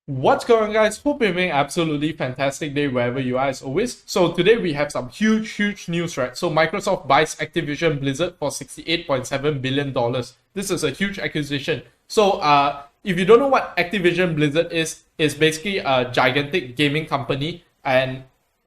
What's going on, guys? Hope you're having an absolutely fantastic day wherever you are as always. So today we have some huge news, right? So Microsoft buys Activision Blizzard for $68.7 billion. This is a huge acquisition. So if you don't know what Activision Blizzard is, it's basically a gigantic gaming company, and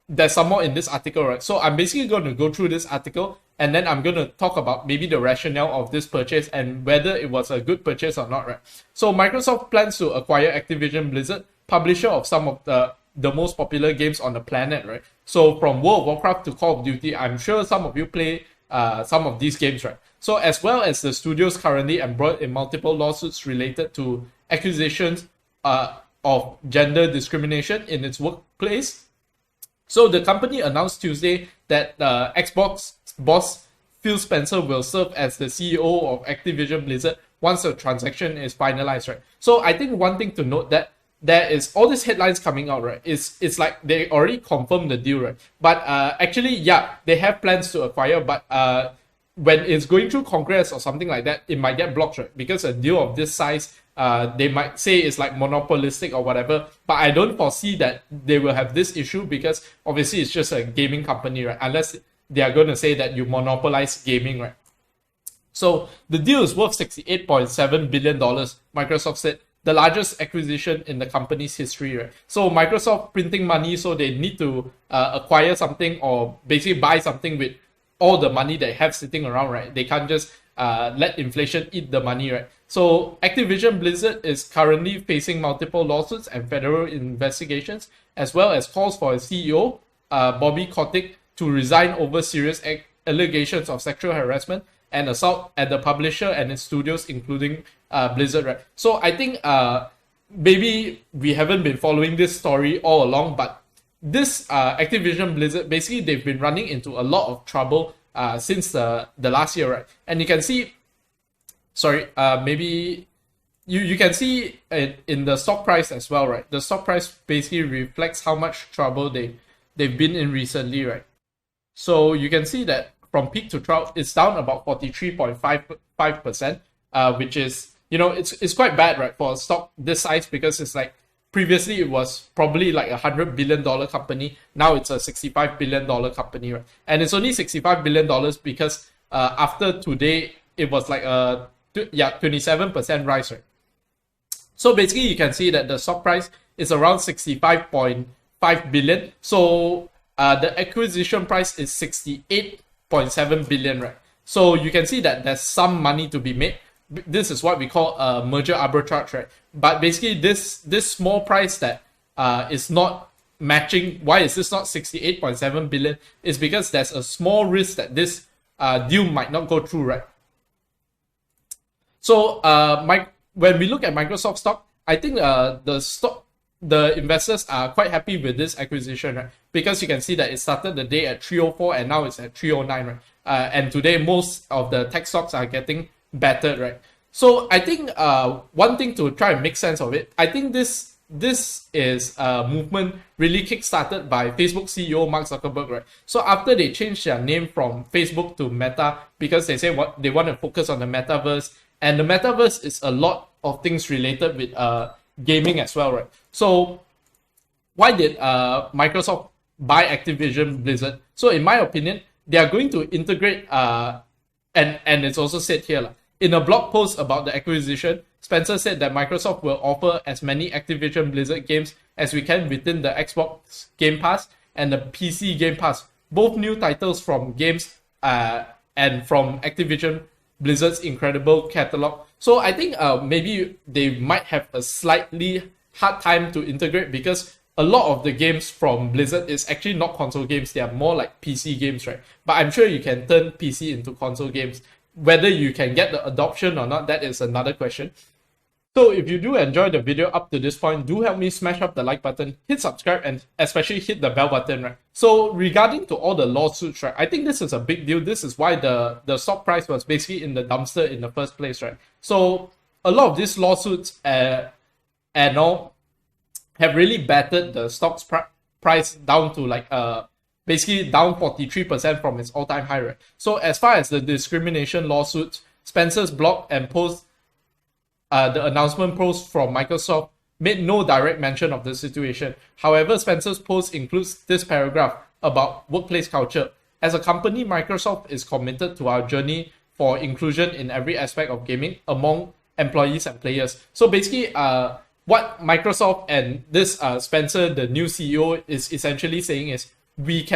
there's some more in this article, right? So I'm basically going to go through this article, and then I'm going to talk about maybe the rationale of this purchase and whether it was a good purchase or not, right? So Microsoft plans to acquire Activision Blizzard, publisher of some of the most popular games on the planet, right? So from World of Warcraft to Call of Duty, I'm sure some of you play some of these games, right? So as well as the studios currently embroiled in multiple lawsuits related to accusations of gender discrimination in its workplace. So the company announced Tuesday that Xbox boss Phil Spencer will serve as the CEO of Activision Blizzard once the transaction is finalized, right? So I think one thing to note that there is all these headlines coming out, right? It's like they already confirmed the deal, right? But actually, yeah, they have plans to acquire, but when it's going through Congress or something like that, it might get blocked, right? Because a deal of this size, they might say it's like monopolistic or whatever, but I don't foresee that they will have this issue because obviously it's just a gaming company, right? Unless they are going to say that you monopolize gaming, right? So the deal is worth $68.7 billion, Microsoft said, the largest acquisition in the company's history, right? So Microsoft printing money, so they need to acquire something or basically buy something with all the money they have sitting around, right? They can't just let inflation eat the money, right? So Activision Blizzard is currently facing multiple lawsuits and federal investigations, as well as calls for its CEO, Bobby Kotick, to resign over serious allegations of sexual harassment and assault at the publisher and its studios, including Blizzard, right? So I think maybe we haven't been following this story all along, but this Activision Blizzard, basically they've been running into a lot of trouble since the last year, right? And you can see, maybe you can see it in the stock price as well, right? The stock price basically reflects how much trouble they've been in recently, right? So you can see that from peak to trough, it's down about 43.55%, which is, it's quite bad, right, for a stock this size, because it's like previously it was probably like $100 billion company. Now it's a $65 billion company, right? And it's only $65 billion because after today, it was like a 27% rise, right? So basically, you can see that the stock price is around 65.5 billion. So the acquisition price is 68.7 billion, right? So you can see that there's some money to be made. This is what we call a merger arbitrage, right? But basically, this small price that is not matching. Why is this not 68.7 billion? Is because there's a small risk that this deal might not go through, right? So when we look at Microsoft stock, I think the investors are quite happy with this acquisition, right? Because you can see that it started the day at 304 and now it's at 309, right? And today most of the tech stocks are getting battered, right? So I think one thing to try and make sense of it, I think this is a movement really kick-started by Facebook CEO Mark Zuckerberg, right? So after they changed their name from Facebook to Meta, because they say what they want to focus on the metaverse, and the metaverse is a lot of things related with gaming as well, right? So why did Microsoft buy Activision Blizzard? So in my opinion, they are going to integrate and it's also said here, in a blog post about the acquisition, Spencer said that Microsoft will offer as many Activision Blizzard games as we can within the Xbox Game Pass and the PC Game Pass, both new titles from games and from Activision Blizzard's incredible catalog. So I think maybe they might have a slightly hard time to integrate because a lot of the games from Blizzard is actually not console games. They are more like PC games, right? But I'm sure you can turn PC into console games. Whether you can get the adoption or not, that is another question. So if you do enjoy the video up to this point, do help me smash up the like button, hit subscribe, and especially hit the bell button, right? So regarding to all the lawsuits, right, I think this is a big deal. This is why the stock price was basically in the dumpster in the first place, right? So a lot of these lawsuits and all have really battered the stock's price down to like basically down 43% from its all-time high, right? So as far as the discrimination lawsuits, Spencer's blog and post the announcement post from Microsoft made no direct mention of the situation. However, Spencer's post includes this paragraph about workplace culture. As a company, Microsoft is committed to our journey for inclusion in every aspect of gaming among employees and players. So basically, what Microsoft and this Spencer, the new CEO, is essentially saying is we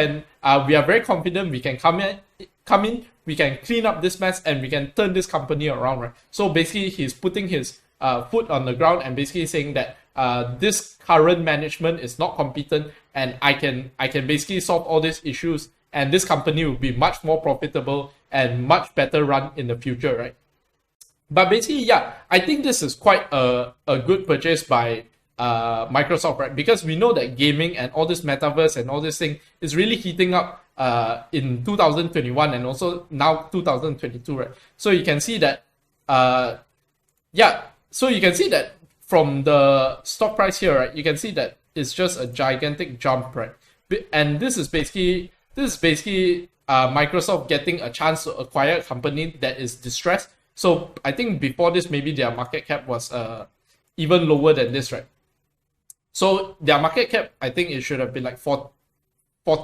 are very confident we can come in, we can clean up this mess, and we can turn this company around, right? So basically, he's putting his foot on the ground and basically saying that this current management is not competent, and I can basically solve all these issues, and this company will be much more profitable and much better run in the future, right? But basically, yeah, I think this is quite a good purchase by Microsoft, right? Because we know that gaming and all this metaverse and all this thing is really heating up in 2021 and also now 2022, right? So you can see that, so you can see that from the stock price here, right? You can see that it's just a gigantic jump, right? And this is basically Microsoft getting a chance to acquire a company that is distressed. So I think before this, maybe their market cap was even lower than this, right? So their market cap, I think it should have been like 40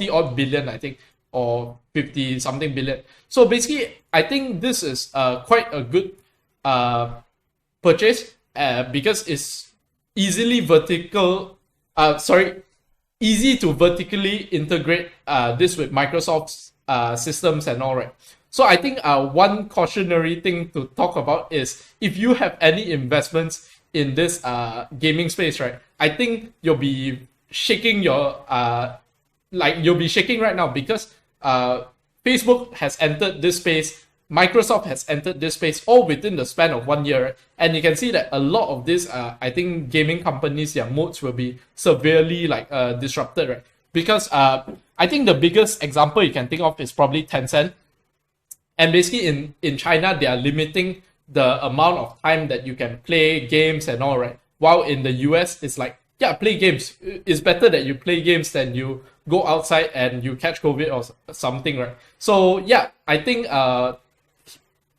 odd billion, I think, or 50 something billion. So basically, I think this is quite a good purchase because it's easy to vertically integrate this with Microsoft's systems and all, right? So I think one cautionary thing to talk about is if you have any investments in this gaming space, right? I think you'll be shaking you'll be shaking right now because Facebook has entered this space, Microsoft has entered this space all within the span of 1 year, right? And you can see that a lot of these, I think, gaming companies, their modes will be severely disrupted, right? Because I think the biggest example you can think of is probably Tencent. And basically in China, they are limiting the amount of time that you can play games and all, right? While in the US, it's like, yeah, play games. It's better that you play games than you go outside and you catch COVID or something, right? So yeah, I think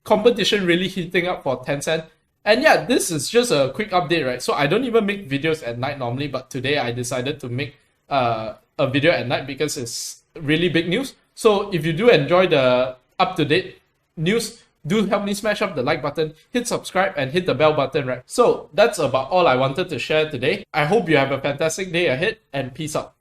competition really heating up for Tencent. And yeah, this is just a quick update, right? So I don't even make videos at night normally, but today I decided to make a video at night because it's really big news. So if you do enjoy the up-to-date news, do help me smash up the like button, hit subscribe, and hit the bell button, right? So that's about all I wanted to share today. I hope you have a fantastic day ahead, and peace out.